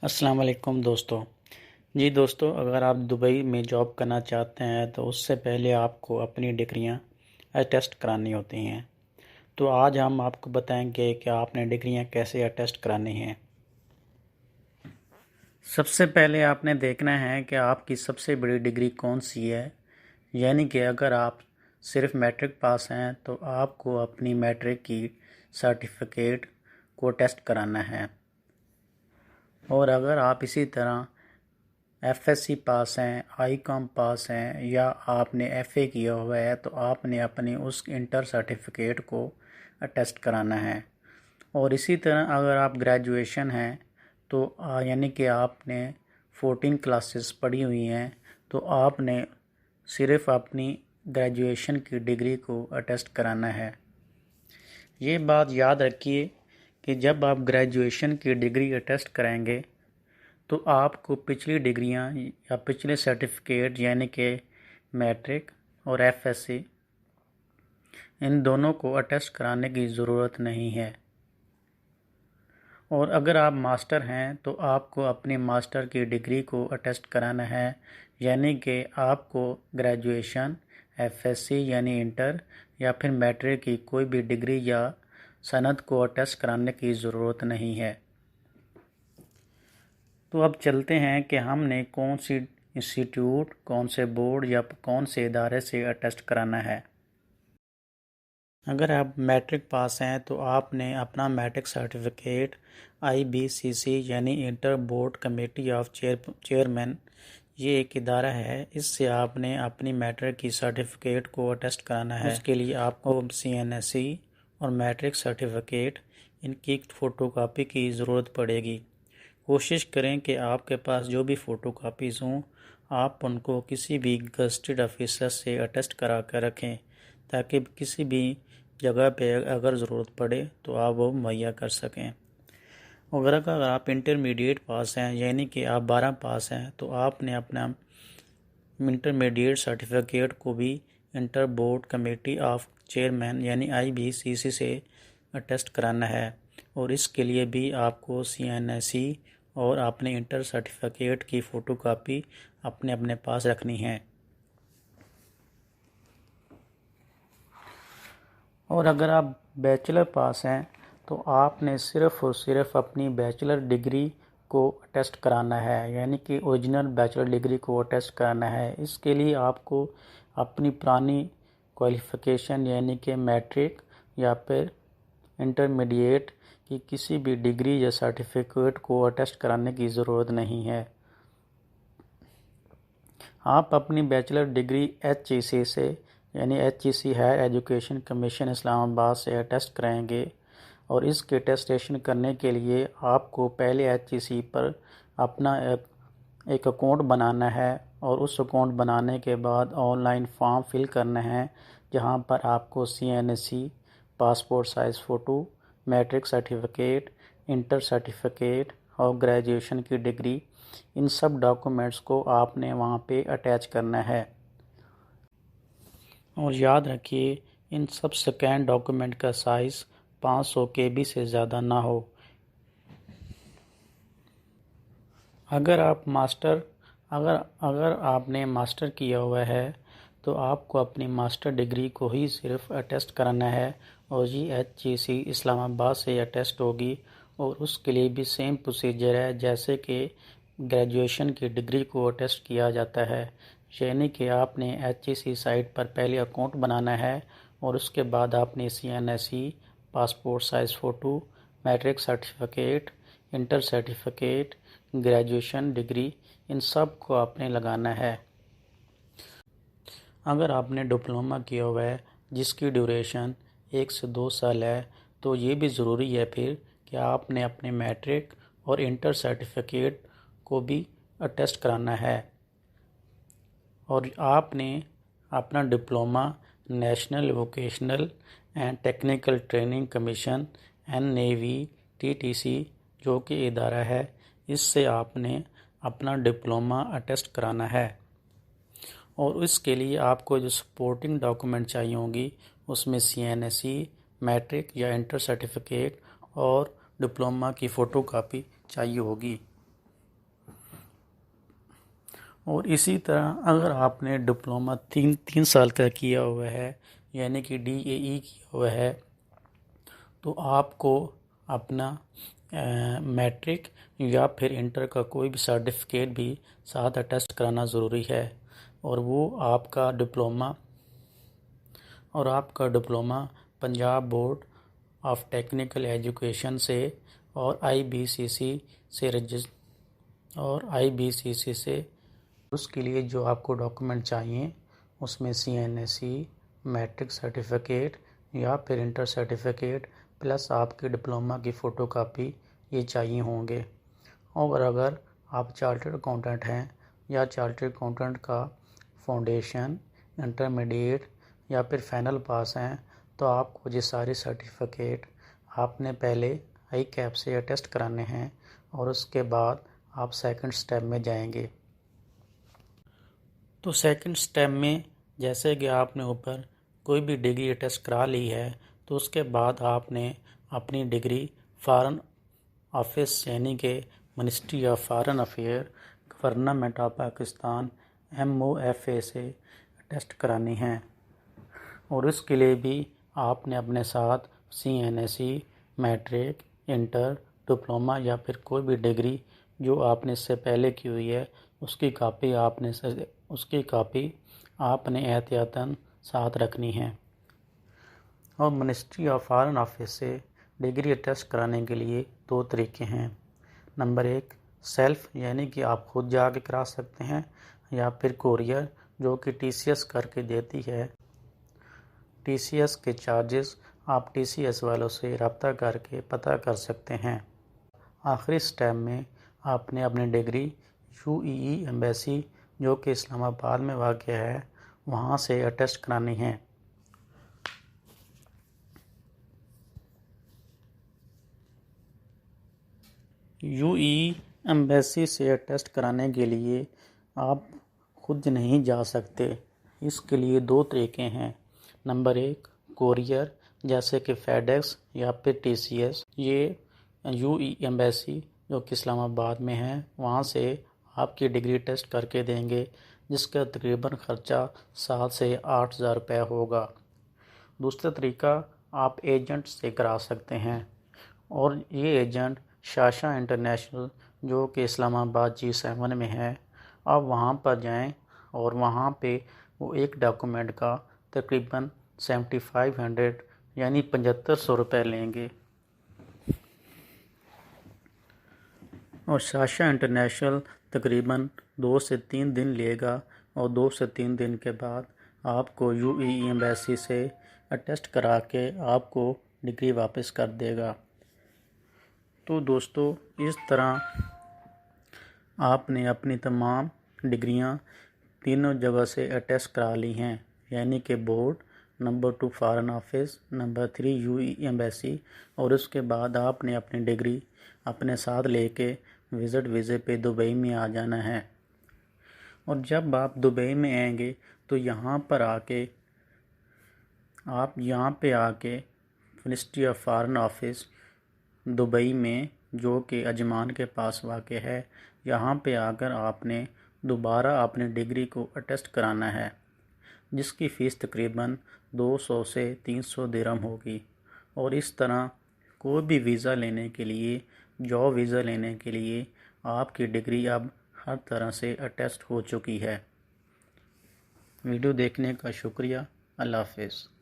अस्सलाम वालेकुम दोस्तों। जी दोस्तों, अगर आप दुबई में जॉब करना चाहते हैं तो उससे पहले आपको अपनी डिग्रियां अटेस्ट करानी होती हैं। तो आज हम आपको बताएंगे कि आपने डिग्रियां कैसे अटेस्ट करानी हैं। सबसे पहले आपने देखना है कि आपकी सबसे बड़ी डिग्री कौन सी है। यानी कि अगर आप सिर्फ मैट्रिक पास हैं तो आपको अपनी मैट्रिक की सर्टिफिकेट को टेस्ट कराना है। और अगर आप इसी तरह एफएससी पास हैं, आईकॉम पास हैं या आपने एफए किया हुआ है तो आपने अपनी उस इंटर सर्टिफिकेट को अटेस्ट कराना है। और इसी तरह अगर आप ग्रेजुएशन हैं तो यानी कि आपने 14 क्लासेस पढ़ी हुई हैं तो आपने सिर्फ अपनी ग्रेजुएशन की डिग्री को अटेस्ट कराना है। ये बात याद रखिए कि जब आप ग्रेजुएशन की डिग्री अटेस्ट कराएंगे तो आपको पिछली डिग्रियां या पिछले सर्टिफिकेट यानी कि मैट्रिक और एफएससी इन दोनों को अटेस्ट कराने की ज़रूरत नहीं है। और अगर आप मास्टर हैं तो आपको अपने मास्टर की डिग्री को अटेस्ट कराना है। यानी कि आपको ग्रेजुएशन, एफएससी यानी इंटर या फिर मैट्रिक की कोई भी डिग्री या सनद को अटेस्ट कराने की ज़रूरत नहीं है। तो अब चलते हैं कि हमने कौन सी इंस्टीट्यूट, कौन से बोर्ड या कौन से इदारे से अटेस्ट कराना है। अगर आप मैट्रिक पास हैं तो आपने अपना मैट्रिक सर्टिफिकेट आईबीसीसी यानी inter board committee of chairman, ये एक इदारा है, इससे आपने अपनी मैट्रिक की सर्टिफिकेट को अटेस्ट कराना है। उसके लिए आपको सीएनएसई और मैट्रिक सर्टिफिकेट इनकी फ़ोटोकॉपी की ज़रूरत पड़ेगी। कोशिश करें कि आपके पास जो भी फ़ोटोकॉपीज़ हों आप उनको किसी भी गज़टेड ऑफिसर से अटेस्ट करा कर रखें ताकि किसी भी जगह पे अगर ज़रूरत पड़े तो आप वो मुहैया कर सकें। अगर आप इंटरमीडिएट पास हैं यानी कि आप 12 पास हैं तो आपने अपना इंटरमीडिएट सर्टिफिकेट को भी inter board committee of chairman यानी आईबीसीसी से अटेस्ट कराना है। और इसके लिए भी आपको सीएनएसई और अपने इंटर सर्टिफिकेट की फ़ोटोकॉपी अपने अपने पास रखनी है। और अगर आप बैचलर पास हैं तो आपने सिर्फ़ और सिर्फ अपनी बैचलर डिग्री को अटेस्ट कराना है, यानी कि ओरिजिनल बैचलर डिग्री को अटेस्ट कराना है। इसके लिए आपको अपनी पुरानी क्वालिफ़िकेशन यानी कि मैट्रिक या फिर इंटरमीडिएट की किसी भी डिग्री या सर्टिफिकेट को अटेस्ट कराने की ज़रूरत नहीं है। आप अपनी बैचलर डिग्री एचईसी से यानी HEC higher education commission Islamabad से अटेस्ट कराएंगे। और इसके अटेस्टेशन करने के लिए आपको पहले एचईसी पर अपना एक अकाउंट बनाना है और उस अकाउंट बनाने के बाद ऑनलाइन फॉर्म फिल करना है जहां पर आपको CNSE, passport size photo, matric certificate, inter certificate और ग्रेजुएशन की डिग्री, इन सब डॉक्यूमेंट्स को आपने वहां पे अटैच करना है। और याद रखिए इन सब स्कैन डॉक्यूमेंट का साइज़ 500 KB से ज़्यादा ना हो। अगर आपने मास्टर किया हुआ है तो आपको अपनी मास्टर डिग्री को ही सिर्फ अटेस्ट कराना है और ये एचईसी इस्लामाबाद से अटेस्ट होगी। और उसके लिए भी सेम प्रोसीजर है जैसे कि ग्रेजुएशन की डिग्री को अटेस्ट किया जाता है। यानी कि आपने एचईसी साइट पर पहले अकाउंट बनाना है और उसके बाद आपने CNSE, passport size photo, matric certificate, inter certificate, graduation degree, इन सब को आपने लगाना है। अगर आपने डिप्लोमा किया हुआ है जिसकी ड्यूरेशन 1 से 2 साल है तो ये भी ज़रूरी है फिर कि आपने अपने मैट्रिक और इंटर सर्टिफिकेट को भी अटेस्ट कराना है। और आपने अपना diploma national vocational and technical training commission NAVTTC जो कि इदारा है, इससे आपने अपना डिप्लोमा अटेस्ट कराना है। और इसके लिए आपको जो सपोर्टिंग डॉक्यूमेंट चाहिए होंगी उसमें सीएनएसई, मैट्रिक या इंटर सर्टिफिकेट और डिप्लोमा की फ़ोटोकॉपी चाहिए होगी। और इसी तरह अगर आपने डिप्लोमा तीन साल का किया हुआ है यानी कि DAE किया हुआ है तो आपको अपना मैट्रिक या फिर इंटर का कोई भी सर्टिफिकेट भी साथ अटेस्ट कराना ज़रूरी है। और आपका diploma Punjab board of technical education से और IBCC से उसके लिए जो आपको डॉक्यूमेंट चाहिए उसमें CNSE, मैट्रिक सर्टिफिकेट या फिर इंटर सर्टिफिकेट प्लस आपके डिप्लोमा की फ़ोटोकॉपी ये चाहिए होंगे। और अगर आप चार्टर्ड अकाउंटेंट हैं या चार्टर्ड अकाउंटेंट का फाउंडेशन, इंटरमीडिएट या फिर फाइनल पास हैं तो आपको ये सारे सर्टिफिकेट आपने पहले ICAP से अटेस्ट कराने हैं और उसके बाद आप सेकंड स्टेप में जाएंगे। तो सेकंड स्टेप में जैसे कि आपने ऊपर कोई भी डिग्री अटेस्ट करा ली है तो उसके बाद आपने अपनी डिग्री फॉरेन ऑफिस यानी कि ministry of foreign affair, government of Pakistan MOFA से अटेस्ट करानी है। और इसके लिए भी आपने अपने साथ CNSE, मैट्रिक, इंटर, डिप्लोमा या फिर कोई भी डिग्री जो आपने इससे पहले की हुई है उसकी कापी आपने एहतियातन साथ रखनी है। और मिनिस्ट्री ऑफ फॉरेन ऑफिस से डिग्री अटेस्ट कराने के लिए 2 तरीके हैं। नंबर 1 सेल्फ यानी कि आप खुद जाके करा सकते हैं या फिर कोरियर जो कि TCS करके देती है। TCS के चार्जेस आप TCS वालों से रब्ता करके पता कर सकते हैं। आखिरी स्टेप में आपने अपनी डिग्री UAE एम्बेसी जो कि इस्लामाबाद में वाक़ है वहाँ से अटेस्ट करानी है। UAE एम्बेसी से अटेस्ट कराने के लिए आप खुद नहीं जा सकते। इसके लिए 2 तरीके हैं। नंबर 1 कोरियर जैसे कि FedEx या फिर TCS। ये UAE एम्बेसी जो कि इस्लामाबाद में है वहाँ से आपकी डिग्री टेस्ट करके देंगे जिसका तकरीबन ख़र्चा 7 से 8 हज़ार रुपये होगा। दूसरा तरीका आप एजेंट से करा सकते हैं और ये एजेंट शाशा इंटरनेशनल जो कि इस्लामाबाद G7 में है। आप वहाँ पर जाएं और वहाँ पे वो एक डॉक्यूमेंट का तकरीबन 7500 यानी 7500 रुपये लेंगे। और शाशा इंटरनेशनल तकरीबन 2 से 3 दिन लेगा और 2 से 3 दिन के बाद आपको UAE एम्बेसी से अटेस्ट करा के आपको डिग्री वापस कर देगा। तो दोस्तों इस तरह आपने अपनी तमाम डिग्रियां तीनों जगह से अटेस्ट करा ली हैं यानी कि board, number 2 foreign office, number 3 UAE embassy. और उसके बाद आपने अपनी डिग्री अपने साथ लेके विज़िट वीज़े पे दुबई में आ जाना है। और जब आप दुबई में आएंगे तो यहाँ पे आके ministry of foreign office Dubai में जो कि अजमान के पास वाक़ है यहाँ पे आकर आपने दोबारा अपनी डिग्री को अटेस्ट कराना है जिसकी फ़ीस तकरीबन 200 से 300 दिरहम होगी। और इस तरह कोई भी वीज़ा लेने के लिए, जॉब वीज़ा लेने के लिए आपकी डिग्री अब हर तरह से अटेस्ट हो चुकी है। वीडियो देखने का शुक्रिया। अल्लाह हाफ़िज़।